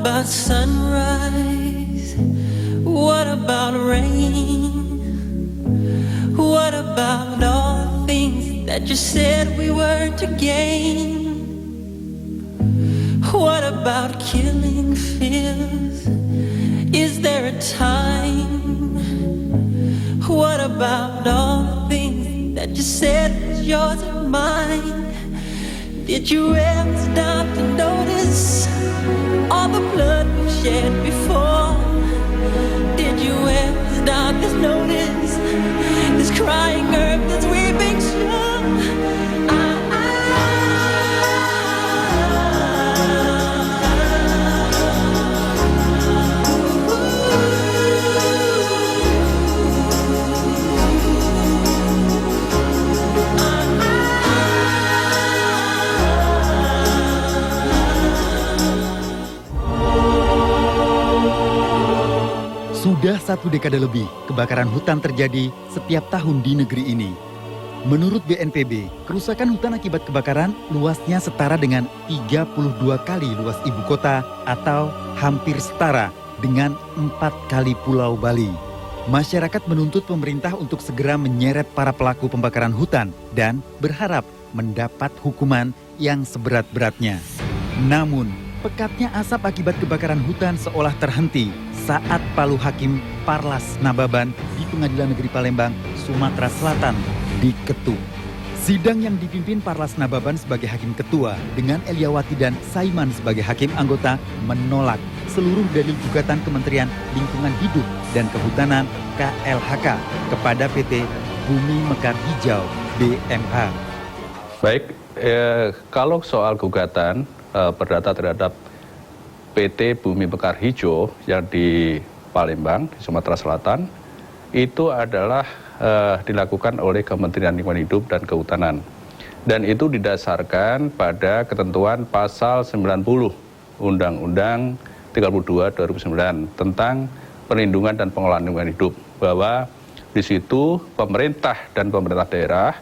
about sunrise? What about rain? What about all the things that you said we were to gain? What about killing fears? Is there a time? What about all the things that you said was yours and mine? Did you ever stop to notice all the blood we've shed before? Did you ever stop to notice this crying earth, this weeping shore? Sudah 1 dekade lebih, kebakaran hutan terjadi setiap tahun di negeri ini. Menurut BNPB, kerusakan hutan akibat kebakaran luasnya setara dengan 32 kali luas ibu kota atau hampir setara dengan 4 kali Pulau Bali. Masyarakat menuntut pemerintah untuk segera menyeret para pelaku pembakaran hutan dan berharap mendapat hukuman yang seberat-beratnya. Namun, pekatnya asap akibat kebakaran hutan seolah terhenti saat Palu Hakim Parlas Nababan di Pengadilan Negeri Palembang, Sumatera Selatan diketuk. Sidang yang dipimpin Parlas Nababan sebagai hakim ketua dengan Eliawati dan Saiman sebagai hakim anggota menolak seluruh dalil gugatan Kementerian Lingkungan Hidup dan Kehutanan KLHK kepada PT Bumi Mekar Hijau BMH. Baik, kalau soal gugatan perdata terhadap PT Bumi Mekar Hijau yang di Palembang, di Sumatera Selatan, itu adalah dilakukan oleh Kementerian Lingkungan Hidup dan Kehutanan. Dan itu didasarkan pada ketentuan pasal 90 Undang-Undang 32 2009 tentang perlindungan dan pengelolaan lingkungan hidup, bahwa di situ pemerintah dan pemerintah daerah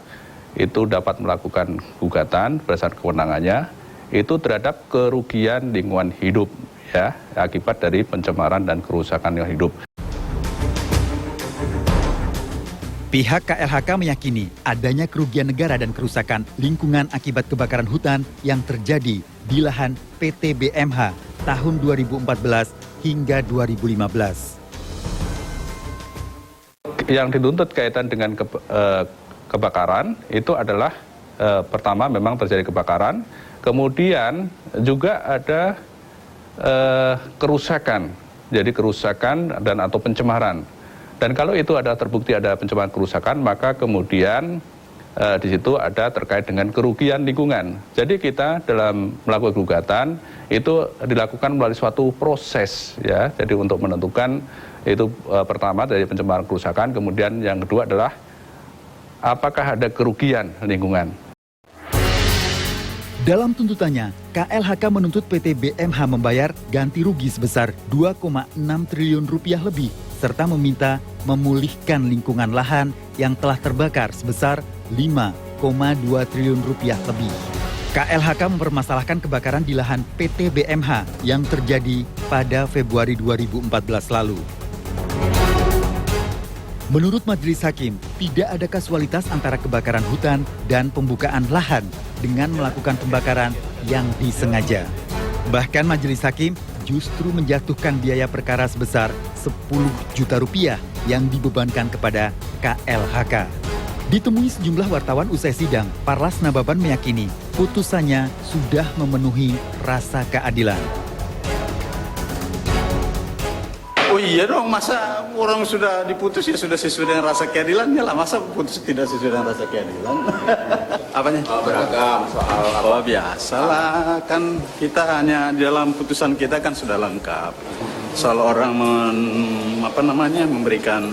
itu dapat melakukan gugatan berdasarkan kewenangannya itu terhadap kerugian lingkungan hidup ya akibat dari pencemaran dan kerusakan lingkungan hidup. Pihak KLHK meyakini adanya kerugian negara dan kerusakan lingkungan akibat kebakaran hutan yang terjadi di lahan PT BMH tahun 2014 hingga 2015. Yang dituntut kaitan dengan kebakaran itu adalah pertama memang terjadi kebakaran, kemudian juga ada kerusakan, jadi kerusakan dan atau pencemaran. Dan kalau itu ada terbukti ada pencemaran kerusakan, maka kemudian di situ ada terkait dengan kerugian lingkungan. Jadi kita dalam melakukan gugatan itu dilakukan melalui suatu proses ya. Jadi untuk menentukan itu pertama dari pencemaran kerusakan, kemudian yang kedua adalah apakah ada kerugian lingkungan. Dalam tuntutannya, KLHK menuntut PT BMH membayar ganti rugi sebesar 2,6 triliun rupiah lebih, serta meminta memulihkan lingkungan lahan yang telah terbakar sebesar 5,2 triliun rupiah lebih. KLHK mempermasalahkan kebakaran di lahan PT BMH yang terjadi pada Februari 2014 lalu. Menurut Majelis Hakim, tidak ada kasualitas antara kebakaran hutan dan pembukaan lahan dengan melakukan pembakaran yang disengaja. Bahkan Majelis Hakim justru menjatuhkan biaya perkara sebesar 10 juta rupiah yang dibebankan kepada KLHK. Ditemui sejumlah wartawan usai sidang, Parlas Nababan meyakini putusannya sudah memenuhi rasa keadilan. Oh iya dong, masa orang sudah diputus ya sudah sesuai dengan rasa keadilannya lah. Masa putus tidak sesuai dengan rasa keadilan? Apanya? Beragam soal apa? Oh biasalah, kan kita hanya dalam putusan kita kan sudah lengkap. Soal orang memberikan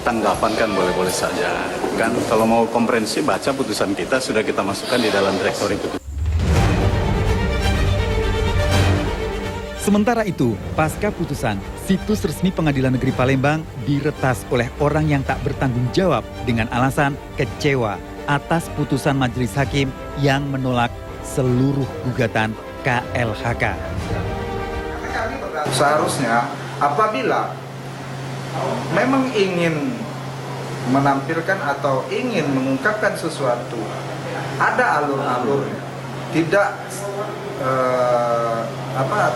tanggapan kan boleh-boleh saja. Kan kalau mau komprehensif baca putusan kita sudah kita masukkan di dalam direktori putusan. Sementara itu, pasca putusan, situs resmi Pengadilan Negeri Palembang diretas oleh orang yang tak bertanggung jawab dengan alasan kecewa atas putusan Majelis Hakim yang menolak seluruh gugatan KLHK. Seharusnya apabila memang ingin menampilkan atau ingin mengungkapkan sesuatu, ada alur-alurnya, tidak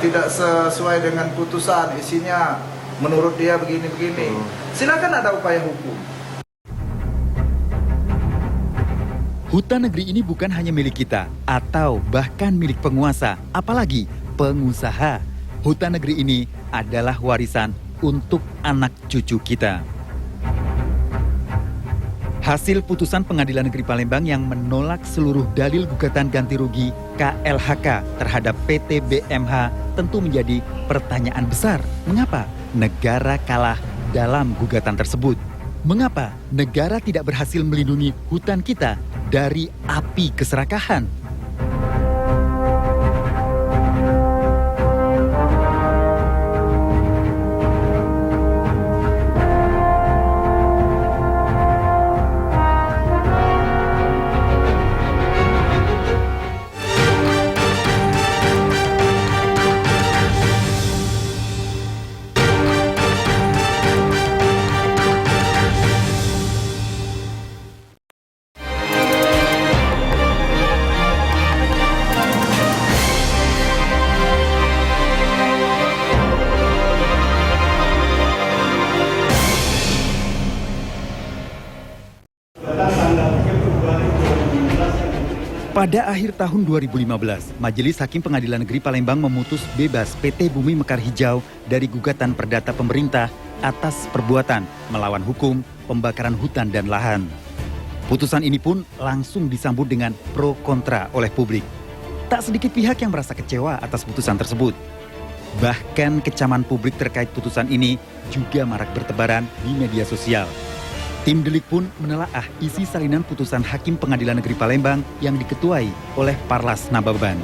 tidak sesuai dengan putusan, isinya menurut dia begini-begini, silakan ada upaya hukum. Hutan negeri ini bukan hanya milik kita atau bahkan milik penguasa, apalagi pengusaha. Hutan negeri ini adalah warisan untuk anak cucu kita. Hasil putusan Pengadilan Negeri Palembang yang menolak seluruh dalil gugatan ganti rugi KLHK terhadap PT BMH tentu menjadi pertanyaan besar. Mengapa negara kalah dalam gugatan tersebut? Mengapa negara tidak berhasil melindungi hutan kita dari api keserakahan? Pada akhir tahun 2015, Majelis Hakim Pengadilan Negeri Palembang memutus bebas PT Bumi Mekar Hijau dari gugatan perdata pemerintah atas perbuatan melawan hukum, pembakaran hutan dan lahan. Putusan ini pun langsung disambut dengan pro kontra oleh publik. Tak sedikit pihak yang merasa kecewa atas putusan tersebut. Bahkan kecaman publik terkait putusan ini juga marak bertebaran di media sosial. Tim Delik pun menelaah isi salinan putusan Hakim Pengadilan Negeri Palembang yang diketuai oleh Parlas Nababan.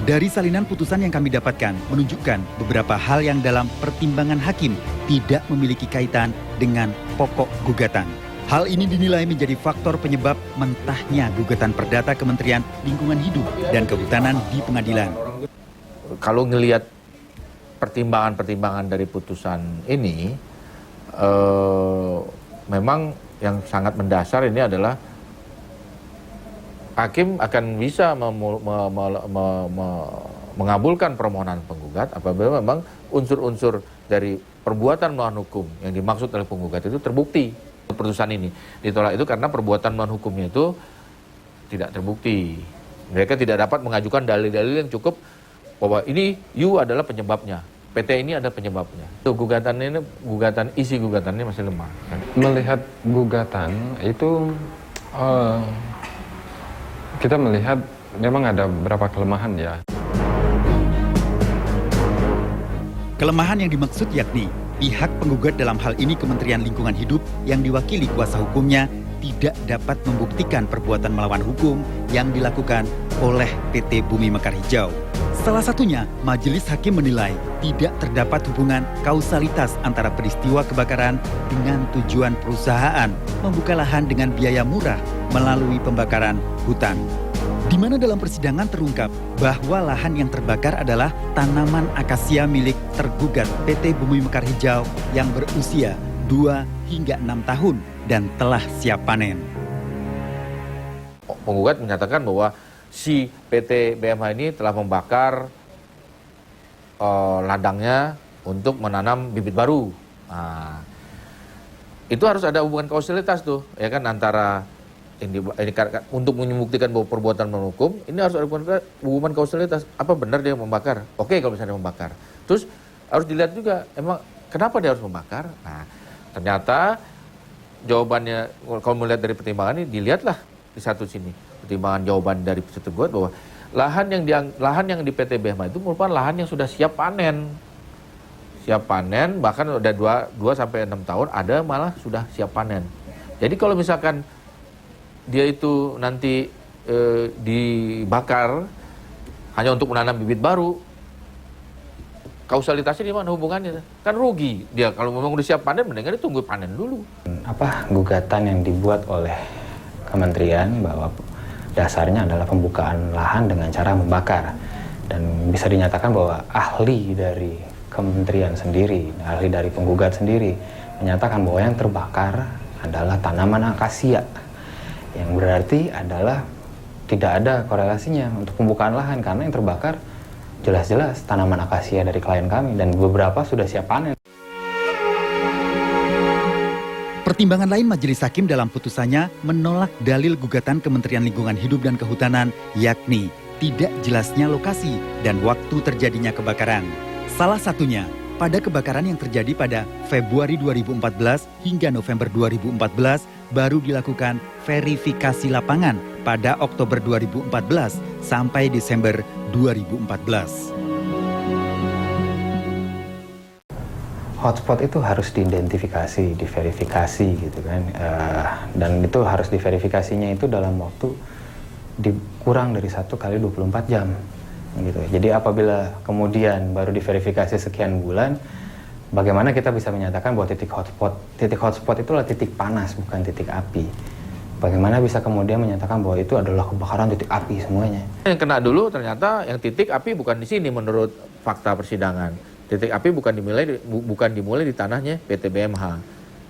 Dari salinan putusan yang kami dapatkan menunjukkan beberapa hal yang dalam pertimbangan hakim tidak memiliki kaitan dengan pokok gugatan. Hal ini dinilai menjadi faktor penyebab mentahnya gugatan perdata Kementerian Lingkungan Hidup dan Kehutanan di pengadilan. Kalau ngelihat pertimbangan-pertimbangan dari putusan ini, memang yang sangat mendasar ini adalah hakim akan bisa mengabulkan permohonan penggugat apabila memang unsur-unsur dari perbuatan melawan hukum yang dimaksud oleh penggugat itu terbukti. Putusan ini ditolak itu karena perbuatan melawan hukumnya itu tidak terbukti. Mereka tidak dapat mengajukan dalil-dalil yang cukup bahwa ini you adalah penyebabnya. PT ini ada penyebabnya. Isi gugatannya masih lemah. Melihat gugatan itu kita melihat memang ada beberapa kelemahan ya. Kelemahan yang dimaksud yakni pihak penggugat dalam hal ini Kementerian Lingkungan Hidup yang diwakili kuasa hukumnya tidak dapat membuktikan perbuatan melawan hukum yang dilakukan oleh PT Bumi Mekar Hijau. Salah satunya, Majelis Hakim menilai tidak terdapat hubungan kausalitas antara peristiwa kebakaran dengan tujuan perusahaan membuka lahan dengan biaya murah melalui pembakaran hutan. Di mana dalam persidangan terungkap bahwa lahan yang terbakar adalah tanaman akasia milik tergugat PT Bumi Mekar Hijau yang berusia 2 hingga 6 tahun dan telah siap panen. Penggugat menyatakan bahwa si PT BMH ini telah membakar ladangnya untuk menanam bibit baru. Nah, itu harus ada hubungan kausalitas tuh, ya kan, antara ini untuk membuktikan bahwa perbuatan melawan hukum ini harus ada hubungan kausalitas. Apa benar dia membakar? Oke, kalau misalnya membakar. Terus harus dilihat juga emang kenapa dia harus membakar. Nah, ternyata jawabannya kalau melihat dari pertimbangan ini dilihatlah di satu sini. Pertimbangan jawaban dari tergugat bahwa lahan yang di PT BMH itu merupakan lahan yang sudah siap panen. Siap panen, bahkan udah 2 sampai 6 tahun ada malah sudah siap panen. Jadi kalau misalkan dia itu nanti dibakar hanya untuk menanam bibit baru, kausalitasnya di mana hubungannya? Kan rugi dia kalau memang udah siap panen, mendingan ditunggu panen dulu. Gugatan yang dibuat oleh kementerian bahwa dasarnya adalah pembukaan lahan dengan cara membakar, dan bisa dinyatakan bahwa ahli dari kementerian sendiri, ahli dari penggugat sendiri, menyatakan bahwa yang terbakar adalah tanaman akasia, yang berarti adalah tidak ada korelasinya untuk pembukaan lahan, karena yang terbakar jelas-jelas tanaman akasia dari klien kami dan beberapa sudah siap panen. Pertimbangan lain Majelis Hakim dalam putusannya menolak dalil gugatan Kementerian Lingkungan Hidup dan Kehutanan, yakni tidak jelasnya lokasi dan waktu terjadinya kebakaran. Salah satunya pada kebakaran yang terjadi pada Februari 2014 hingga November 2014 baru dilakukan verifikasi lapangan pada Oktober 2014 sampai Desember 2014. Hotspot itu harus diidentifikasi, diverifikasi gitu kan, dan itu harus diverifikasinya itu dalam waktu kurang dari 1 kali 24 jam gitu. Jadi apabila kemudian baru diverifikasi sekian bulan, bagaimana kita bisa menyatakan bahwa titik hotspot itu adalah titik panas bukan titik api? Bagaimana bisa kemudian menyatakan bahwa itu adalah kebakaran titik api semuanya? Yang kena dulu ternyata yang titik api bukan di sini menurut fakta persidangan. Titik api bukan dimulai di tanahnya PT BMH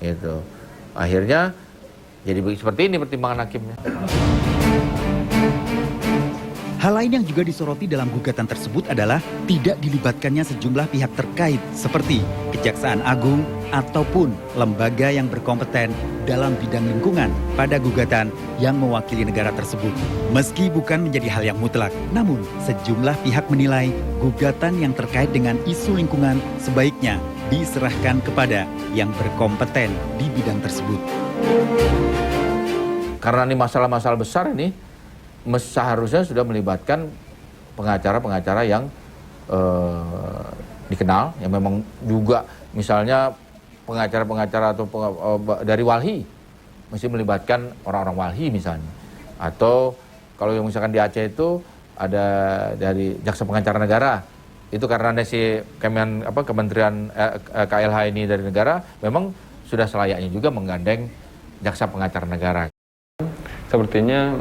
gitu. Akhirnya jadi seperti ini pertimbangan hakimnya. Hal lain yang juga disoroti dalam gugatan tersebut adalah tidak dilibatkannya sejumlah pihak terkait seperti Kejaksaan Agung ataupun lembaga yang berkompeten dalam bidang lingkungan pada gugatan yang mewakili negara tersebut. Meski bukan menjadi hal yang mutlak, namun sejumlah pihak menilai gugatan yang terkait dengan isu lingkungan sebaiknya diserahkan kepada yang berkompeten di bidang tersebut. Karena ini masalah-masalah besar ini, seharusnya sudah melibatkan pengacara-pengacara yang dikenal, yang memang juga misalnya pengacara-pengacara atau dari Walhi, mesti melibatkan orang-orang Walhi misalnya. Atau kalau yang misalkan di Aceh itu ada dari Jaksa Pengacara Negara, itu karena si Kementerian KLH ini dari negara, memang sudah selayaknya juga menggandeng Jaksa Pengacara Negara. Sepertinya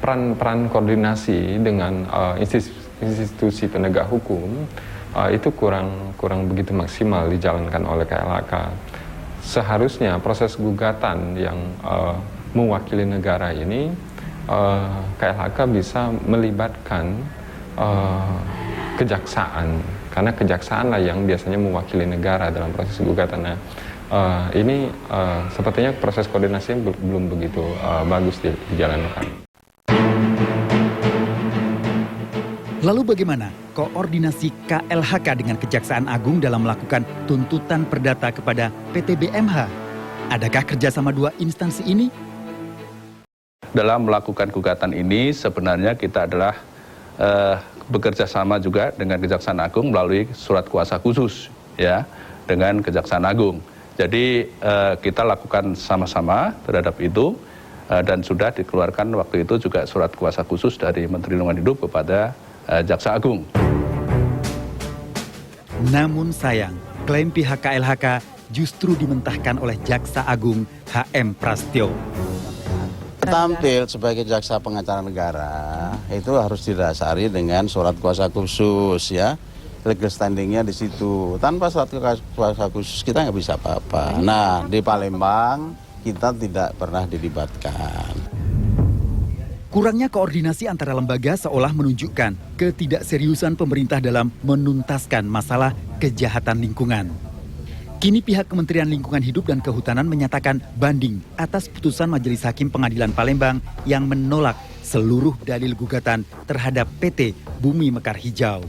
peran koordinasi dengan institusi penegak hukum itu kurang begitu maksimal dijalankan oleh KLHK. Seharusnya proses gugatan yang mewakili negara ini KLHK bisa melibatkan kejaksaan, karena kejaksaanlah yang biasanya mewakili negara dalam proses gugatan. Nah, ini sepertinya proses koordinasinya belum begitu bagus dijalankan. Lalu bagaimana koordinasi KLHK dengan Kejaksaan Agung dalam melakukan tuntutan perdata kepada PT BMH? Adakah kerjasama dua instansi ini? Dalam melakukan gugatan ini sebenarnya kita adalah bekerja sama juga dengan Kejaksaan Agung melalui surat kuasa khusus ya dengan Kejaksaan Agung. Jadi kita lakukan sama-sama terhadap itu dan sudah dikeluarkan waktu itu juga surat kuasa khusus dari Menteri Lingkungan Hidup kepada Jaksa Agung. Namun sayang, klaim pihak KLHK justru dimentahkan oleh Jaksa Agung HM Prastyo. Tampil sebagai jaksa pengacara negara itu harus didasari dengan surat kuasa khusus ya. Legal standingnya di situ. Tanpa surat kuasa khusus kita nggak bisa apa-apa. Nah, di Palembang kita tidak pernah dilibatkan. Kurangnya koordinasi antara lembaga seolah menunjukkan ketidakseriusan pemerintah dalam menuntaskan masalah kejahatan lingkungan. Kini pihak Kementerian Lingkungan Hidup dan Kehutanan menyatakan banding atas putusan Majelis Hakim Pengadilan Palembang yang menolak seluruh dalil gugatan terhadap PT Bumi Mekar Hijau.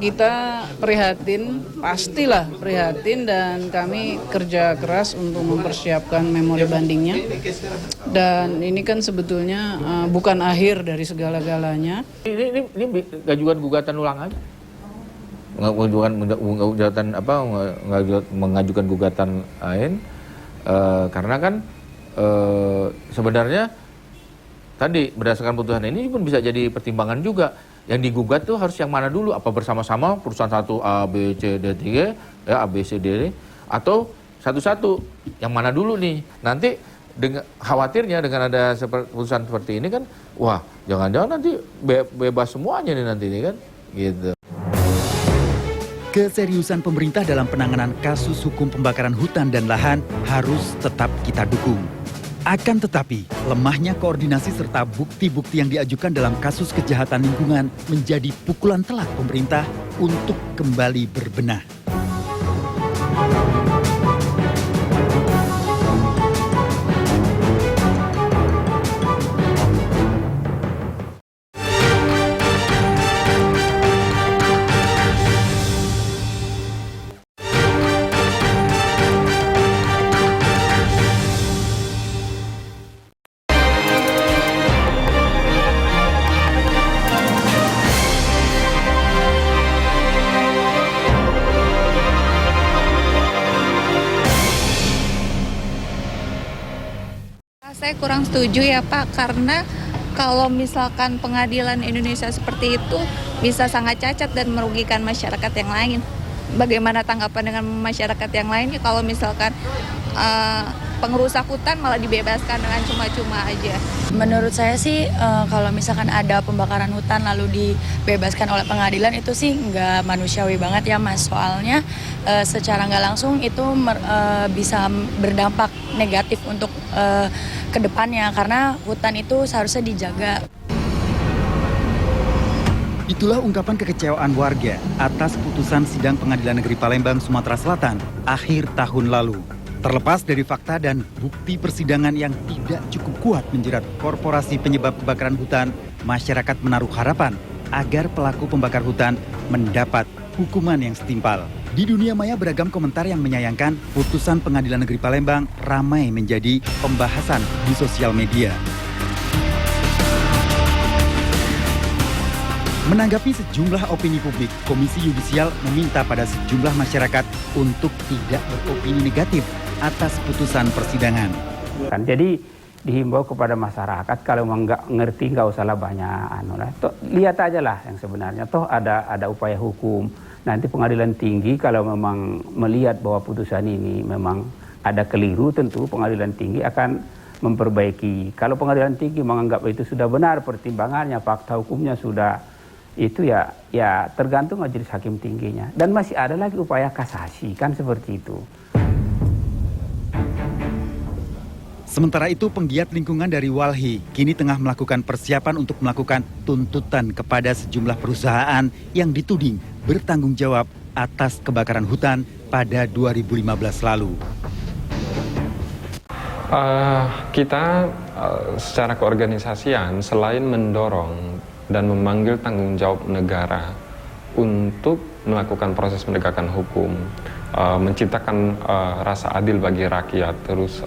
Kita prihatin, pastilah prihatin, dan kami kerja keras untuk mempersiapkan memori bandingnya. Dan ini kan sebetulnya bukan akhir dari segala-galanya. Ini gajuan gugatan ulang aja. Mengajukan gugatan lain karena kan sebenarnya tadi berdasarkan putusan ini pun bisa jadi pertimbangan juga. Yang digugat tuh harus yang mana dulu, apa bersama-sama perusahaan satu A, B, C, D, 3 ya, A, B, C, D, atau satu-satu, yang mana dulu nih. Nanti dengan khawatirnya dengan ada putusan seperti ini kan, wah jangan-jangan nanti bebas semuanya nih nanti ini kan gitu. Keseriusan pemerintah dalam penanganan kasus hukum pembakaran hutan dan lahan harus tetap kita dukung. Akan tetapi, lemahnya koordinasi serta bukti-bukti yang diajukan dalam kasus kejahatan lingkungan menjadi pukulan telak pemerintah untuk kembali berbenah. Saya kurang setuju ya Pak, karena kalau misalkan pengadilan Indonesia seperti itu bisa sangat cacat dan merugikan masyarakat yang lain. Bagaimana tanggapan dengan masyarakat yang lainnya kalau misalkan pengerusak hutan malah dibebaskan dengan cuma-cuma aja? Menurut saya sih kalau misalkan ada pembakaran hutan lalu dibebaskan oleh pengadilan itu sih nggak manusiawi banget ya Mas. Soalnya secara nggak langsung itu bisa berdampak negatif untuk kedepannya karena hutan itu seharusnya dijaga. Itulah ungkapan kekecewaan warga atas putusan sidang Pengadilan Negeri Palembang, Sumatera Selatan akhir tahun lalu. Terlepas dari fakta dan bukti persidangan yang tidak cukup kuat menjerat korporasi penyebab kebakaran hutan, masyarakat menaruh harapan agar pelaku pembakar hutan mendapat hukuman yang setimpal. Di dunia maya beragam komentar yang menyayangkan putusan Pengadilan Negeri Palembang ramai menjadi pembahasan di sosial media. Menanggapi sejumlah opini publik, Komisi Yudisial meminta pada sejumlah masyarakat untuk tidak beropini negatif atas putusan persidangan. Jadi dihimbau kepada masyarakat kalau memang nggak ngerti nggak usahlah banyak lihat aja lah yang sebenarnya toh ada upaya hukum. Nanti pengadilan tinggi kalau memang melihat bahwa putusan ini memang ada keliru, tentu pengadilan tinggi akan memperbaiki. Kalau pengadilan tinggi menganggap itu sudah benar pertimbangannya, fakta hukumnya sudah itu ya tergantung majelis hakim tingginya. Dan masih ada lagi upaya kasasi kan seperti itu. Sementara itu, penggiat lingkungan dari Walhi kini tengah melakukan persiapan untuk melakukan tuntutan kepada sejumlah perusahaan yang dituding bertanggung jawab atas kebakaran hutan pada 2015 lalu. Kita secara keorganisasian selain mendorong dan memanggil tanggung jawab negara untuk melakukan proses penegakan hukum, menciptakan rasa adil bagi rakyat, terus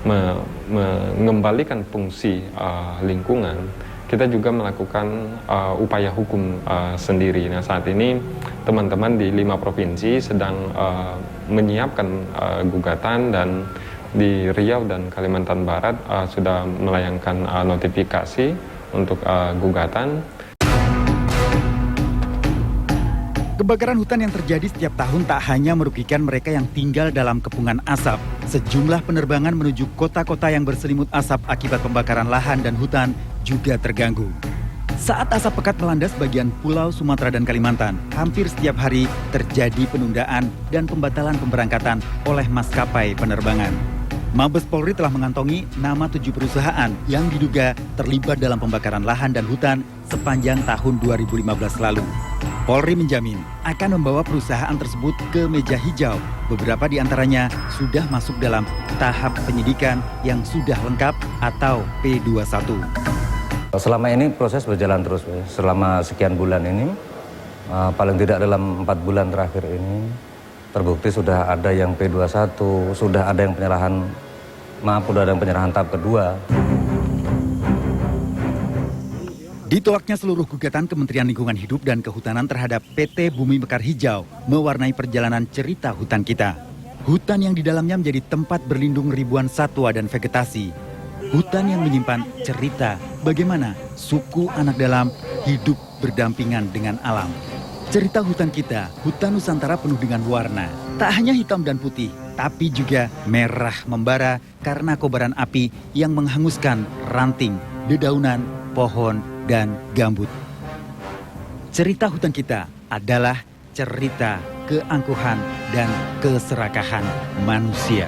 mengembalikan fungsi lingkungan, kita juga melakukan upaya hukum sendiri. Nah, saat ini teman-teman di 5 provinsi sedang menyiapkan gugatan, dan di Riau dan Kalimantan Barat sudah melayangkan notifikasi untuk gugatan. Kebakaran hutan yang terjadi setiap tahun tak hanya merugikan mereka yang tinggal dalam kepungan asap. Sejumlah penerbangan menuju kota-kota yang berselimut asap akibat pembakaran lahan dan hutan juga terganggu. Saat asap pekat melanda sebagian pulau Sumatera dan Kalimantan, hampir setiap hari terjadi penundaan dan pembatalan pemberangkatan oleh maskapai penerbangan. Mabes Polri telah mengantongi nama 7 perusahaan yang diduga terlibat dalam pembakaran lahan dan hutan sepanjang tahun 2015 lalu. Polri menjamin akan membawa perusahaan tersebut ke meja hijau. Beberapa di antaranya sudah masuk dalam tahap penyidikan yang sudah lengkap atau P21. Selama ini proses berjalan terus, selama sekian bulan ini, paling tidak dalam 4 bulan terakhir ini, terbukti sudah ada yang P21, sudah ada yang penyerahan tahap kedua. Ditolaknya seluruh gugatan Kementerian Lingkungan Hidup dan Kehutanan terhadap PT Bumi Mekar Hijau mewarnai perjalanan cerita hutan kita. Hutan yang di dalamnya menjadi tempat berlindung ribuan satwa dan vegetasi. Hutan yang menyimpan cerita bagaimana suku anak dalam hidup berdampingan dengan alam. Cerita hutan kita, hutan Nusantara penuh dengan warna. Tak hanya hitam dan putih, tapi juga merah membara karena kobaran api yang menghanguskan ranting, dedaunan, pohon, dan gambut. Cerita hutan kita adalah cerita keangkuhan dan keserakahan manusia.